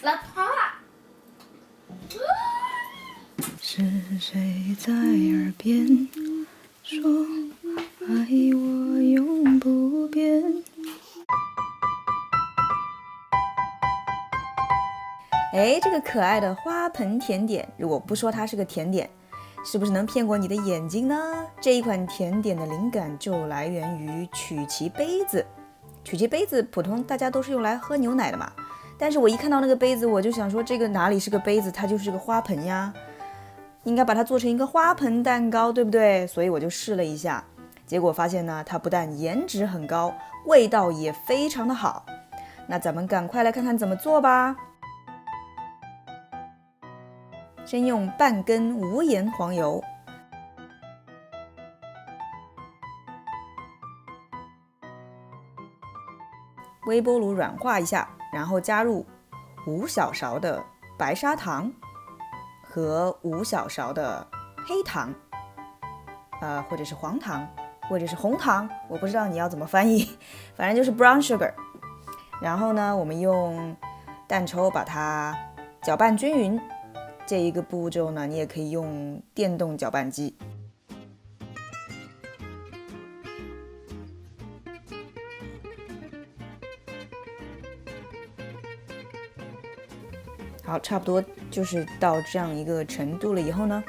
แล้วพ่อ是谁在耳边说爱我永不变？哎，这个可爱的花盆甜点，如果不说它是个甜点，是不是能骗过你的眼睛呢？这一款甜点的灵感就来源于曲奇杯子。曲奇杯子普通大家都是用来喝牛奶的嘛，但是我一看到那个杯子，我就想说这个哪里是个杯子，它就是个花盆呀，应该把它做成一个花盆蛋糕，对不对？所以我就试了一下，结果发现呢，它不但颜值很高，味道也非常的好。那咱们赶快来看看怎么做吧。先用半根无盐黄油，微波炉软化一下，然后加入5小勺的白砂糖和5小勺的黑糖，或者是黄糖，或者是红糖，我不知道你要怎么翻译，反正就是 brown sugar。然后呢，我们用蛋抽把它搅拌均匀。这一个步骤呢，你也可以用电动搅拌机。好，差不多就是到这样一个程度了以后呢，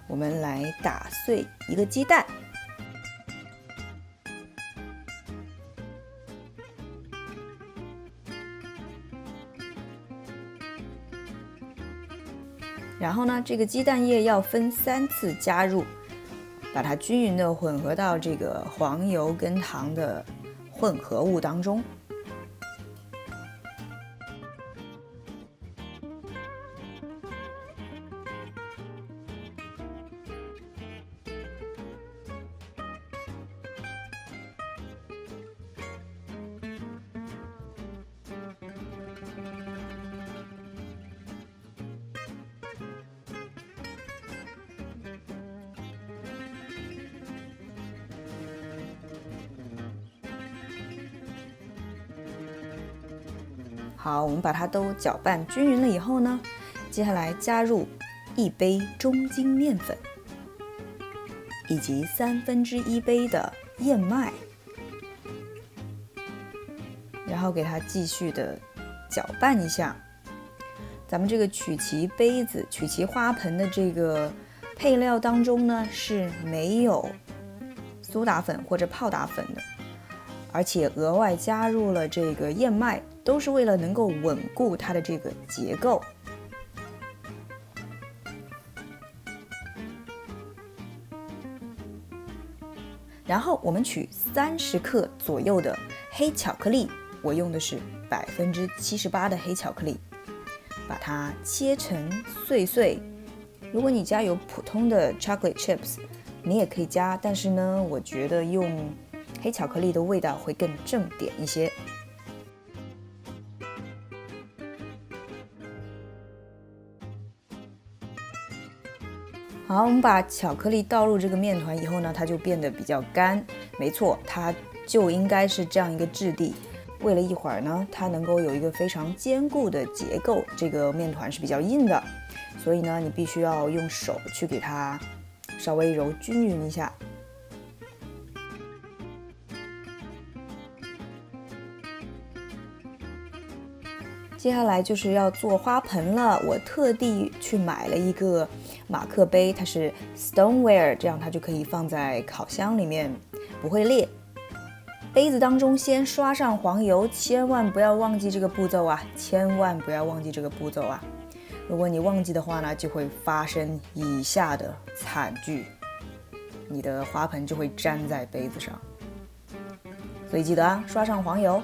我们来打碎一个鸡蛋。然后呢，这个鸡蛋液要分3次加入，把它均匀的混合到这个黄油跟糖的混合物当中。好，我们把它都搅拌均匀了以后呢，接下来加入1杯中筋面粉，以及1/3杯的燕麦，然后给它继续的搅拌一下。咱们这个曲奇杯子、曲奇花盆的这个配料当中呢，是没有苏打粉或者泡打粉的，而且额外加入了这个燕麦，都是为了能够稳固它的这个结构。然后我们取30克左右的黑巧克力，我用的是78%的黑巧克力，把它切成碎碎。如果你家有普通的 chocolate chips， 你也可以加，但是呢，我觉得用黑巧克力的味道会更正点一些。好，我们把巧克力倒入这个面团以后呢，它就变得比较干。没错，它就应该是这样一个质地。为了一会儿呢，它能够有一个非常坚固的结构，这个面团是比较硬的，所以呢，你必须要用手去给它稍微揉均匀一下。接下来就是要做花盆了，我特地去买了一个马克杯，它是 stoneware， 这样它就可以放在烤箱里面，不会裂。杯子当中先刷上黄油，千万不要忘记这个步骤啊！千万不要忘记这个步骤啊！如果你忘记的话呢，就会发生以下的惨剧，你的花盆就会粘在杯子上。所以记得啊，刷上黄油。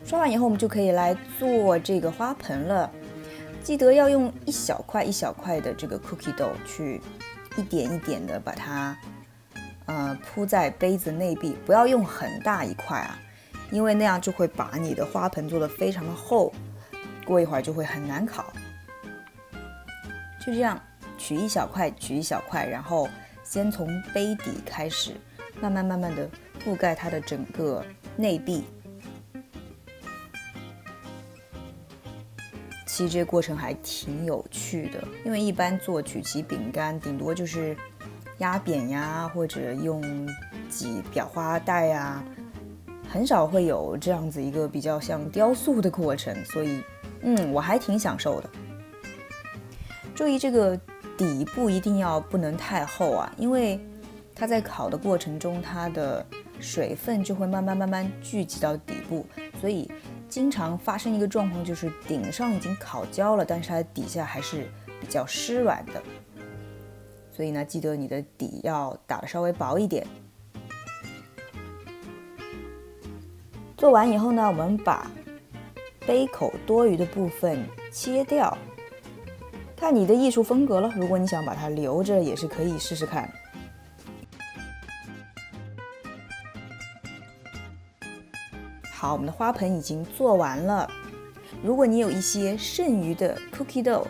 刷完以后，我们就可以来做这个花盆了。记得要用一小块一小块的这个 cookie dough 去一点一点的把它铺在杯子内壁，不要用很大一块啊，因为那样就会把你的花盆做得非常的厚，过一会儿就会很难烤。就这样取一小块取一小块，然后先从杯底开始，慢慢的覆盖它的整个内壁。其实这个过程还挺有趣的，因为一般做曲奇饼干，顶多就是压扁呀，或者用挤裱花带呀，很少会有这样子一个比较像雕塑的过程，所以我还挺享受的。注意这个底部一定不能太厚啊，因为它在烤的过程中，它的水分就会慢慢聚集到底部，所以经常发生一个状况，就是顶上已经烤焦了，但是它底下还是比较湿软的。所以呢，记得你的底要打得稍微薄一点。做完以后呢，我们把杯口多余的部分切掉，看你的艺术风格了。如果你想把它留着，也是可以试试看。好，我们的花盆已经做完了。如果你有一些剩余的 cookie dough，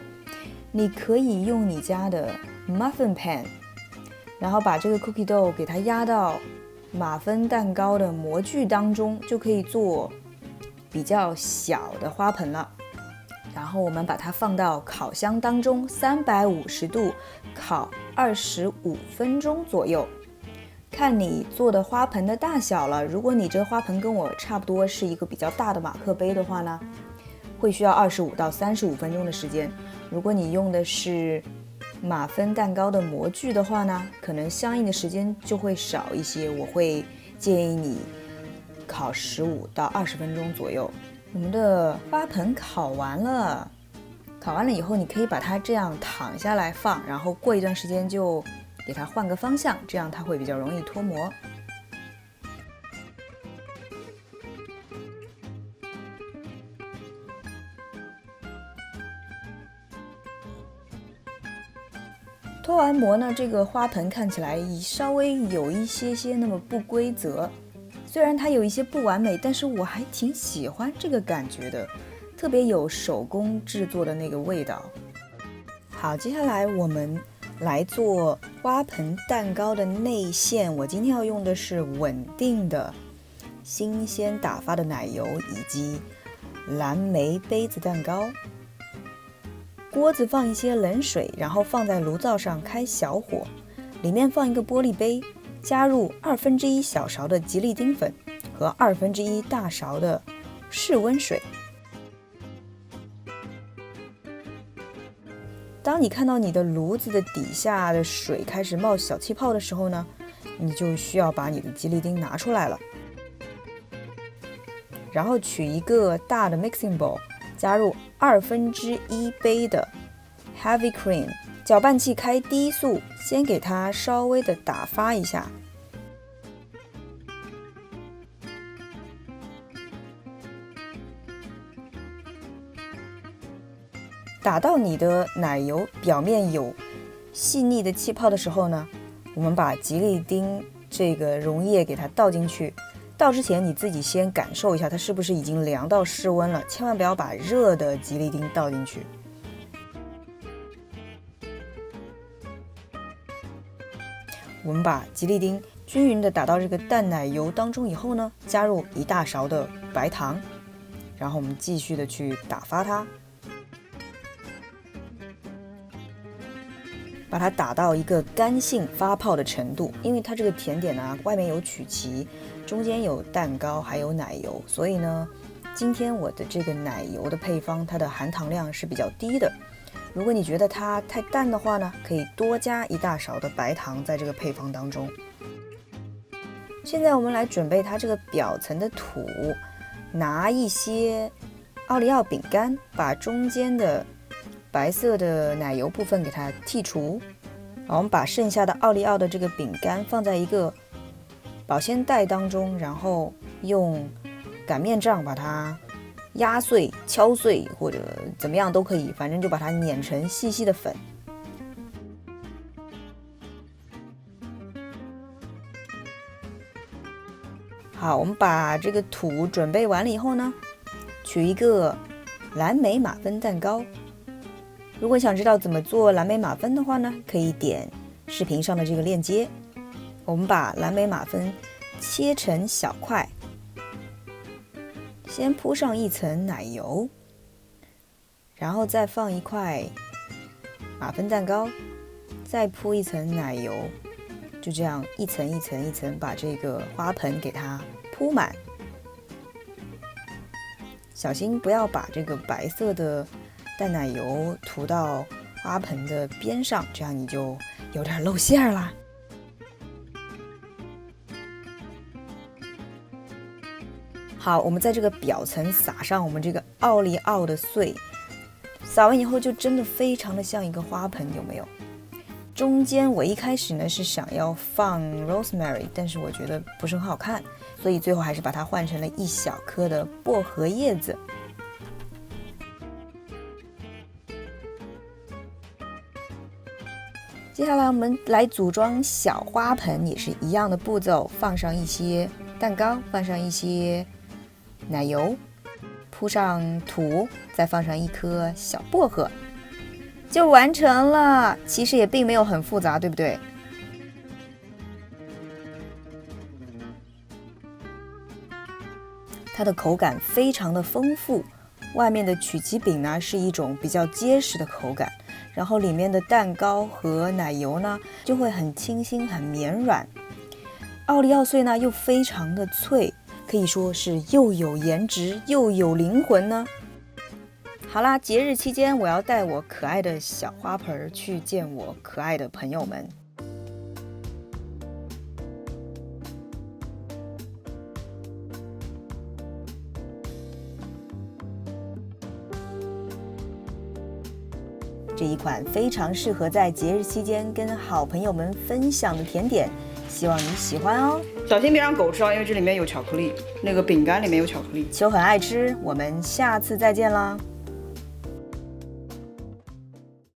你可以用你家的 muffin pan， 然后把这个 cookie dough 给它压到马芬蛋糕的模具当中，就可以做比较小的花盆了。然后我们把它放到烤箱当中，350度烤25分钟左右。看你做的花盆的大小了，如果你这个花盆跟我差不多是一个比较大的马克杯的话呢，会需要25到35分钟的时间。如果你用的是马芬蛋糕的模具的话呢，可能相应的时间就会少一些，我会建议你烤15到20分钟左右。我们的花盆烤完了以后，你可以把它这样躺下来放，然后过一段时间就给它换个方向，这样它会比较容易脱模。脱完模呢，这个花盆看起来稍微有一些那么不规则，虽然它有一些不完美，但是我还挺喜欢这个感觉的，特别有手工制作的那个味道。好，接下来我们来做花盆蛋糕的内馅。我今天要用的是稳定的新鲜打发的奶油以及蓝莓杯子蛋糕。锅子放一些冷水，然后放在炉灶上开小火，里面放一个玻璃杯，加入1/2小勺的吉利丁粉和1/2大勺的室温水。当你看到你的炉子的底下的水开始冒小气泡的时候呢，你就需要把你的吉利丁拿出来了，然后取一个大的 mixing bowl， 加入1/2杯的 heavy cream， 搅拌器开低速，先给它稍微的打发一下。打到你的奶油表面有细腻的气泡的时候呢，我们把吉利丁这个溶液给它倒进去。倒之前你自己先感受一下它是不是已经凉到室温了，千万不要把热的吉利丁倒进去。我们把吉利丁均匀的打到这个淡奶油当中以后呢，加入1大勺的白糖，然后我们继续的去打发它。把它打到一个干性发泡的程度，因为它这个甜点呢，外面有曲奇，中间有蛋糕，还有奶油，所以呢，今天我的这个奶油的配方，它的含糖量是比较低的。如果你觉得它太淡的话呢，可以多加1大勺的白糖在这个配方当中。现在我们来准备它这个表层的土，拿一些奥利奥饼干，把中间的白色的奶油部分给它剔除。好，我们把剩下的奥利奥的这个饼干放在一个保鲜袋当中，然后用擀面杖把它压碎、敲碎或者怎么样都可以，反正就把它碾成细细的粉。好，我们把这个土准备完了以后呢，取一个蓝莓马芬蛋糕。如果想知道怎么做蓝莓马芬的话呢，可以点视频上的这个链接，我们把蓝莓马芬切成小块，先铺上一层奶油，然后再放一块马芬蛋糕，再铺一层奶油，就这样一层一层一层把这个花盆给它铺满。小心不要把这个白色的淡奶油涂到花盆的边上，这样你就有点露馅啦。好，我们在这个表层撒上我们这个奥利奥的碎，撒完以后就真的非常的像一个花盆，有没有？中间我一开始呢是想要放 rosemary， 但是我觉得不是很好看，所以最后还是把它换成了一小颗的薄荷叶子。接下来我们来组装小花盆，也是一样的步骤，放上一些蛋糕，放上一些奶油，铺上土，再放上一颗小薄荷，就完成了。其实也并没有很复杂，对不对？它的口感非常的丰富，外面的曲奇饼呢是一种比较结实的口感，然后里面的蛋糕和奶油呢就会很清新很绵软，奥利奥碎呢又非常的脆，可以说是又有颜值又有灵魂呢。好啦，节日期间我要带我可爱的小花盆去见我可爱的朋友们。这一款非常适合在节日期间跟好朋友们分享的甜点，希望你喜欢哦。小心别让狗吃啊，因为这里面有巧克力，那个饼干里面有巧克力。秋很爱吃，我们下次再见啦。